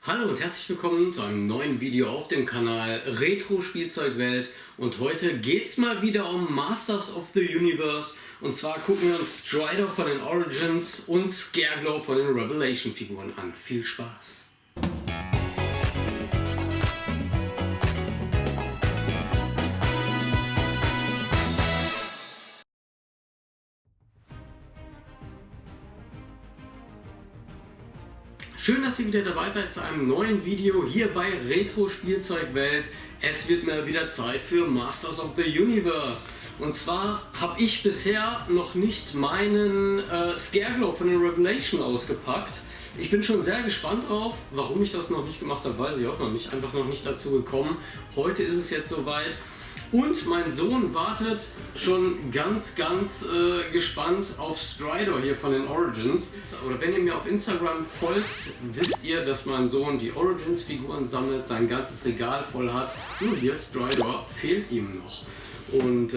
Hallo und herzlich willkommen zu einem neuen Video auf dem Kanal Retro Spielzeugwelt, und heute geht's mal wieder um Masters of the Universe, und zwar gucken wir uns Strider von den Origins und Scareglow von den Revelation Figuren an. Viel Spaß! Schön, dass ihr wieder dabei seid zu einem neuen Video hier bei Retro Spielzeugwelt. Es wird mal wieder Zeit für Masters of the Universe. Und zwar habe ich bisher noch nicht meinen Scareglow von den Revelation ausgepackt. Ich bin schon sehr gespannt drauf. Warum ich das noch nicht gemacht habe, weiß ich auch noch nicht. Einfach noch nicht dazu gekommen. Heute ist es jetzt soweit. Und mein Sohn wartet schon ganz gespannt auf Strider hier von den Origins. Oder wenn ihr mir auf Instagram folgt, wisst ihr, dass mein Sohn die Origins Figuren sammelt, sein ganzes Regal voll hat. Nur hier, Strider, fehlt ihm noch. Und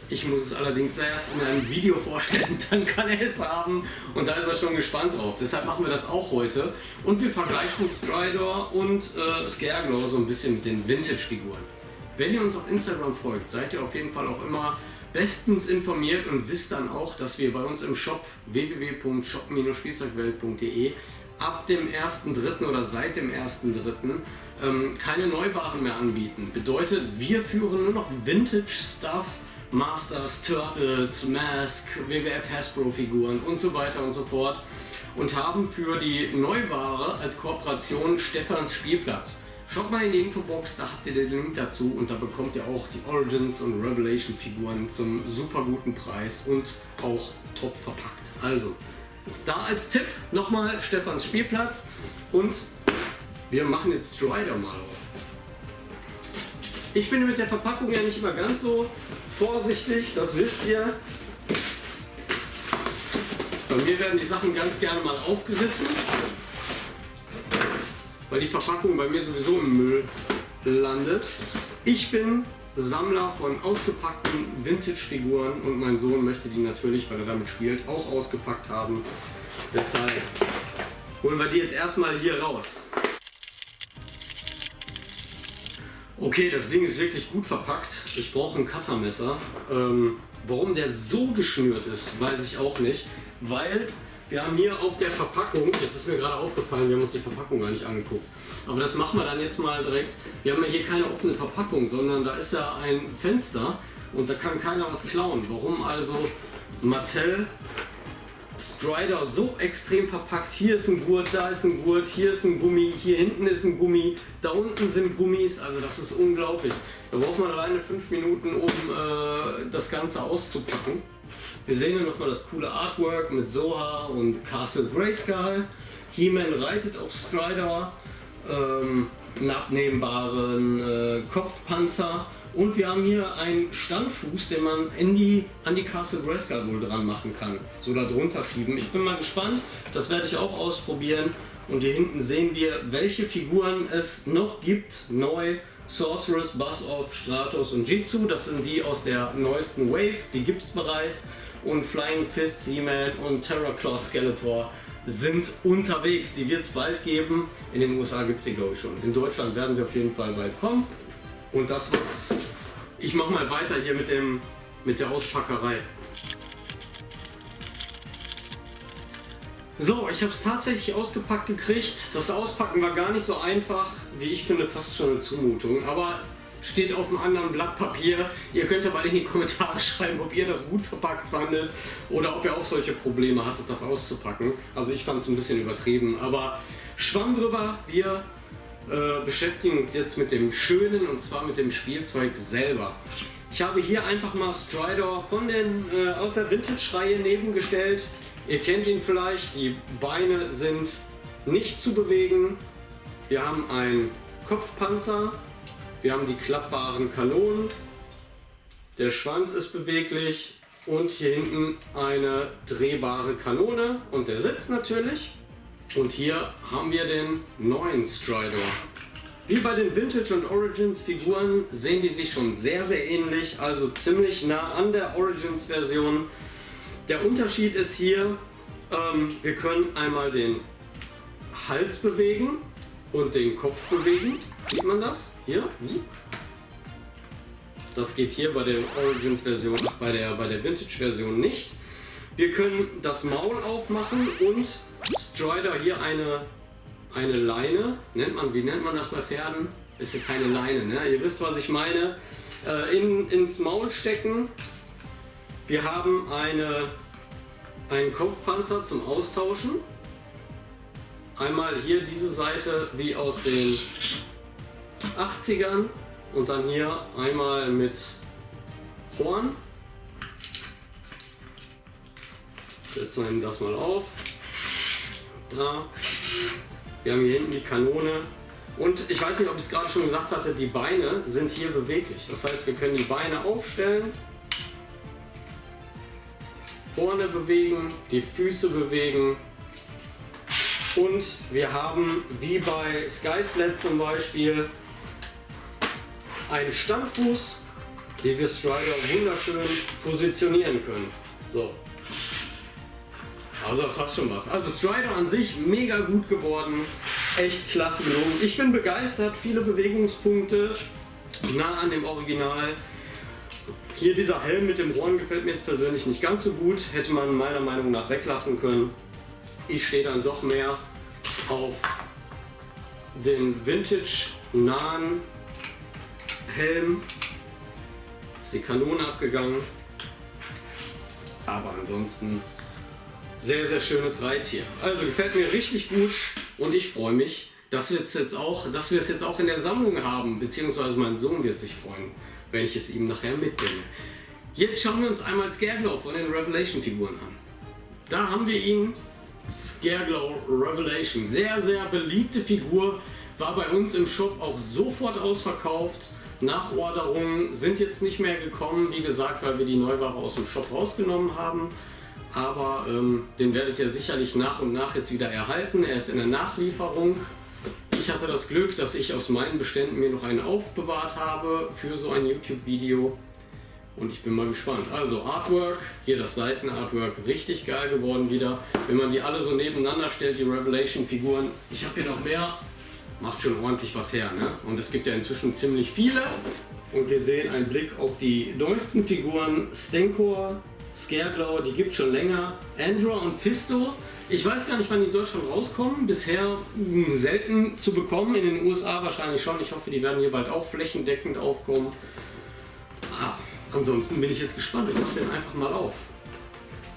ich muss es allerdings erst in einem Video vorstellen, dann kann er es haben, und da ist er schon gespannt drauf. Deshalb machen wir das auch heute. Und wir vergleichen Strider und Scareglow so ein bisschen mit den Vintage-Figuren. Wenn ihr uns auf Instagram folgt, seid ihr auf jeden Fall auch immer bestens informiert und wisst dann auch, dass wir bei uns im Shop www.shop-spielzeugwelt.de ab dem 1.3. oder seit dem 1.3. Keine Neuwaren mehr anbieten. Bedeutet, wir führen nur noch Vintage-Stuff, Masters, Turtles, Mask, WWF Hasbro Figuren und so weiter und so fort, und haben für die Neuware als Kooperation Stefans Spielplatz. Schaut mal in die Infobox, da habt ihr den Link dazu, und da bekommt ihr auch die Origins und Revelation Figuren zum super guten Preis und auch top verpackt. Also, da als Tipp nochmal Stefans Spielplatz, und wir machen jetzt Strider mal auf. Ich bin mit der Verpackung ja nicht immer ganz so vorsichtig, das wisst ihr. Bei mir werden die Sachen ganz gerne mal aufgerissen, weil die Verpackung bei mir sowieso im Müll landet. Ich bin Sammler von ausgepackten Vintage-Figuren, und mein Sohn möchte die natürlich, weil er damit spielt, auch ausgepackt haben. Deshalb holen wir die jetzt erstmal hier raus. Okay, das Ding ist wirklich gut verpackt. Ich brauche ein Cuttermesser. Warum der so geschnürt ist, weiß ich auch nicht, weil wir haben hier auf der Verpackung, jetzt ist mir gerade aufgefallen, wir haben uns die Verpackung gar nicht angeguckt, aber das machen wir dann jetzt mal direkt. Wir haben ja hier keine offene Verpackung, sondern da ist ja ein Fenster und da kann keiner was klauen. Warum also Mattel Strider so extrem verpackt? Hier ist ein Gurt, da ist ein Gurt, hier ist ein Gummi, hier hinten ist ein Gummi, da unten sind Gummis, also das ist unglaublich. Da braucht man alleine 5 Minuten, um das Ganze auszupacken. Wir sehen hier nochmal das coole Artwork mit Zoha und Castle Grayskull. He-Man reitet auf Strider, einen abnehmbaren Kopfpanzer, und wir haben hier einen Standfuß, den man an die Castle Grayskull wohl dran machen kann. So da drunter schieben. Ich bin mal gespannt, das werde ich auch ausprobieren. Und hier hinten sehen wir, welche Figuren es noch gibt, neu. Sorceress, Buzz-Off, Stratos und Jitsu, das sind die aus der neuesten Wave, die gibt es bereits. Und Flying Fist, Seaman und Terraclaw Skeletor sind unterwegs, die wird es bald geben. In den USA gibt es sie, glaube ich, schon. In Deutschland werden sie auf jeden Fall bald kommen. Und das war's. Ich mache mal weiter hier mit der Auspackerei. So, ich habe es tatsächlich ausgepackt gekriegt. Das Auspacken war gar nicht so einfach, wie ich finde, fast schon eine Zumutung. Aber steht auf einem anderen Blatt Papier. Ihr könnt aber in die Kommentare schreiben, ob ihr das gut verpackt fandet oder ob ihr auch solche Probleme hattet, das auszupacken. Also ich fand es ein bisschen übertrieben, aber Schwamm drüber. Wir beschäftigen uns jetzt mit dem Schönen, und zwar mit dem Spielzeug selber. Ich habe hier einfach mal Strider aus der Vintage-Reihe nebengestellt. Ihr kennt ihn vielleicht, die Beine sind nicht zu bewegen. Wir haben einen Kopfpanzer, wir haben die klappbaren Kanonen, der Schwanz ist beweglich und hier hinten eine drehbare Kanone und der Sitz natürlich. Und hier haben wir den neuen Strider. Wie bei den Vintage und Origins Figuren sehen die sich schon sehr ähnlich, also ziemlich nah an der Origins Version. Der Unterschied ist hier, wir können einmal den Hals bewegen und den Kopf bewegen. Sieht man das? Hier? Das geht hier bei der Origins-Version, bei der Vintage-Version nicht. Wir können das Maul aufmachen und Strider hier eine Leine, wie nennt man das bei Pferden? Ist ja keine Leine, ne? Ihr wisst, was ich meine. Ins Maul stecken. Wir haben einen Kopfpanzer zum Austauschen. Einmal hier diese Seite wie aus den 80ern und dann hier einmal mit Horn. Setzen wir ihm das mal auf. Da. Wir haben hier hinten die Kanone. Und ich weiß nicht, ob ich es gerade schon gesagt hatte, die Beine sind hier beweglich. Das heißt, wir können die Beine aufstellen, vorne bewegen, die Füße bewegen. Und wir haben, wie bei Skysled zum Beispiel, einen Standfuß, den wir Strider wunderschön positionieren können. So. Also das hat schon was. Also Strider an sich mega gut geworden, echt klasse gelungen. Ich bin begeistert, viele Bewegungspunkte, nah an dem Original. Hier dieser Helm mit dem Horn gefällt mir jetzt persönlich nicht ganz so gut, hätte man meiner Meinung nach weglassen können. Ich stehe dann doch mehr auf den Vintage-nahen Helm. Ist die Kanone abgegangen, aber ansonsten sehr, sehr schönes Reittier. Also gefällt mir richtig gut und ich freue mich, dass wir es jetzt auch in der Sammlung haben, beziehungsweise mein Sohn wird sich freuen, wenn ich es ihm nachher mitbringe. Jetzt schauen wir uns einmal Scareglow von den Revelation-Figuren an. Da haben wir ihn, Scareglow Revelation. Sehr, sehr beliebte Figur, war bei uns im Shop auch sofort ausverkauft. Nachorderungen sind jetzt nicht mehr gekommen, wie gesagt, weil wir die Neuware aus dem Shop rausgenommen haben. Aber den werdet ihr sicherlich nach und nach jetzt wieder erhalten. Er ist in der Nachlieferung. Ich hatte das Glück, dass ich aus meinen Beständen mir noch einen aufbewahrt habe für so ein YouTube-Video. Und ich bin mal gespannt. Also Artwork, hier das Seitenartwork, richtig geil geworden wieder. Wenn man die alle so nebeneinander stellt, die Revelation-Figuren. Ich habe hier noch mehr. Macht schon ordentlich was her, ne? Und es gibt ja inzwischen ziemlich viele. Und wir sehen einen Blick auf die neuesten Figuren. Stenkor, Scareglow, die gibt es schon länger. Andra und Fisto. Ich weiß gar nicht, wann die in Deutschland rauskommen. Bisher selten zu bekommen. In den USA wahrscheinlich schon. Ich hoffe, die werden hier bald auch flächendeckend aufkommen. Ansonsten bin ich jetzt gespannt. Ich mache den einfach mal auf.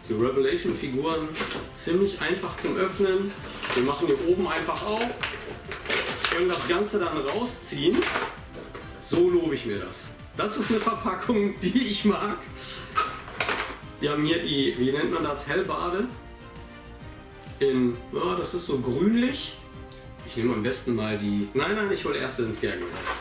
Die Revelation-Figuren ziemlich einfach zum Öffnen. Wir machen hier oben einfach auf. Können das Ganze dann rausziehen. So lobe ich mir das. Das ist eine Verpackung, die ich mag. Wir haben hier die, wie nennt man das, Hellbade. Ja, das ist so grünlich. Ich nehme am besten mal die... Nein, ich hole erst den Scareglow raus.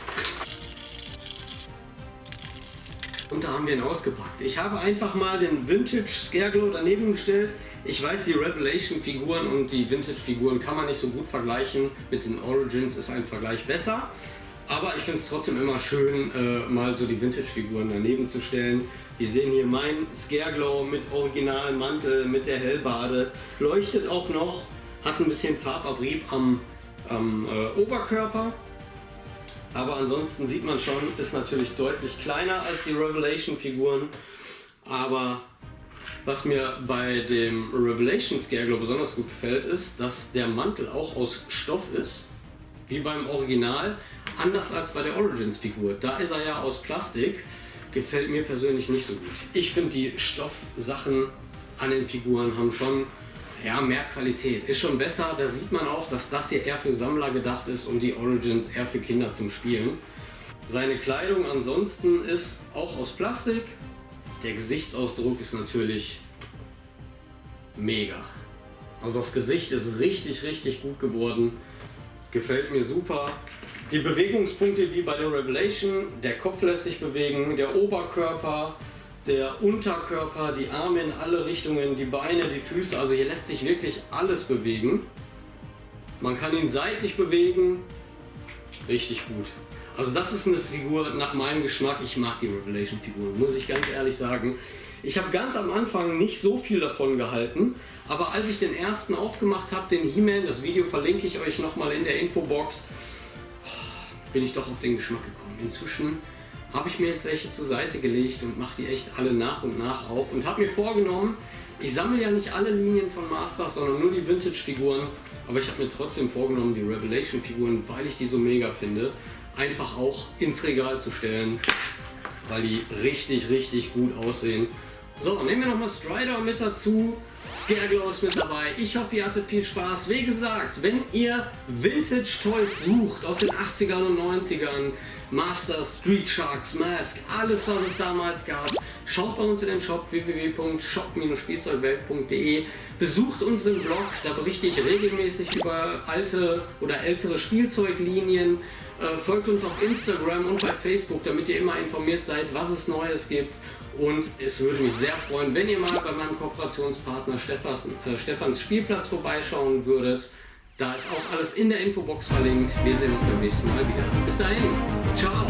Und da haben wir ihn ausgepackt. Ich habe einfach mal den Vintage Scareglow daneben gestellt. Ich weiß, die Revelation-Figuren und die Vintage-Figuren kann man nicht so gut vergleichen. Mit den Origins ist ein Vergleich besser. Aber ich finde es trotzdem immer schön, mal so die Vintage-Figuren daneben zu stellen. Wir sehen hier meinen Scareglow mit originalem Mantel, mit der Hellbade. Leuchtet auch noch, hat ein bisschen Farbabrieb am Oberkörper. Aber ansonsten sieht man schon, ist natürlich deutlich kleiner als die Revelation-Figuren. Aber was mir bei dem Revelation Scareglow besonders gut gefällt, ist, dass der Mantel auch aus Stoff ist, wie beim Original, anders als bei der Origins-Figur. Da ist er ja aus Plastik, gefällt mir persönlich nicht so gut. Ich finde, die Stoffsachen an den Figuren haben schon mehr Qualität. Ist schon besser, da sieht man auch, dass das hier eher für Sammler gedacht ist und die Origins eher für Kinder zum Spielen. Seine Kleidung ansonsten ist auch aus Plastik. Der Gesichtsausdruck ist natürlich mega. Also das Gesicht ist richtig, richtig gut geworden. Gefällt mir super. Die Bewegungspunkte wie bei der Revelation, der Kopf lässt sich bewegen, der Oberkörper, der Unterkörper, die Arme in alle Richtungen, die Beine, die Füße, also hier lässt sich wirklich alles bewegen. Man kann ihn seitlich bewegen, richtig gut. Also das ist eine Figur nach meinem Geschmack, ich mag die Revelation-Figuren, muss ich ganz ehrlich sagen. Ich habe ganz am Anfang nicht so viel davon gehalten, Aber als ich den ersten aufgemacht habe, den He-Man, das Video verlinke ich euch nochmal in der Infobox, bin ich doch auf den Geschmack gekommen. Inzwischen habe ich mir jetzt welche zur Seite gelegt und mache die echt alle nach und nach auf und habe mir vorgenommen, ich sammle ja nicht alle Linien von Masters, sondern nur die Vintage-Figuren, aber ich habe mir trotzdem vorgenommen, die Revelation-Figuren, weil ich die so mega finde, einfach auch ins Regal zu stellen, weil die richtig, richtig gut aussehen. So, nehmen wir nochmal Strider mit dazu, Scareglow ist mit dabei. Ich hoffe, ihr hattet viel Spaß. Wie gesagt, wenn ihr Vintage-Toys sucht aus den 80ern und 90ern, Masters, Street Sharks, Mask, alles was es damals gab, schaut bei uns in den Shop www.shop-spielzeugwelt.de, besucht unseren Blog, da berichte ich regelmäßig über alte oder ältere Spielzeuglinien, folgt uns auf Instagram und bei Facebook, damit ihr immer informiert seid, was es Neues gibt. Und es würde mich sehr freuen, wenn ihr mal bei meinem Kooperationspartner Stefans Spielplatz vorbeischauen würdet. Da ist auch alles in der Infobox verlinkt. Wir sehen uns beim nächsten Mal wieder. Bis dahin, ciao!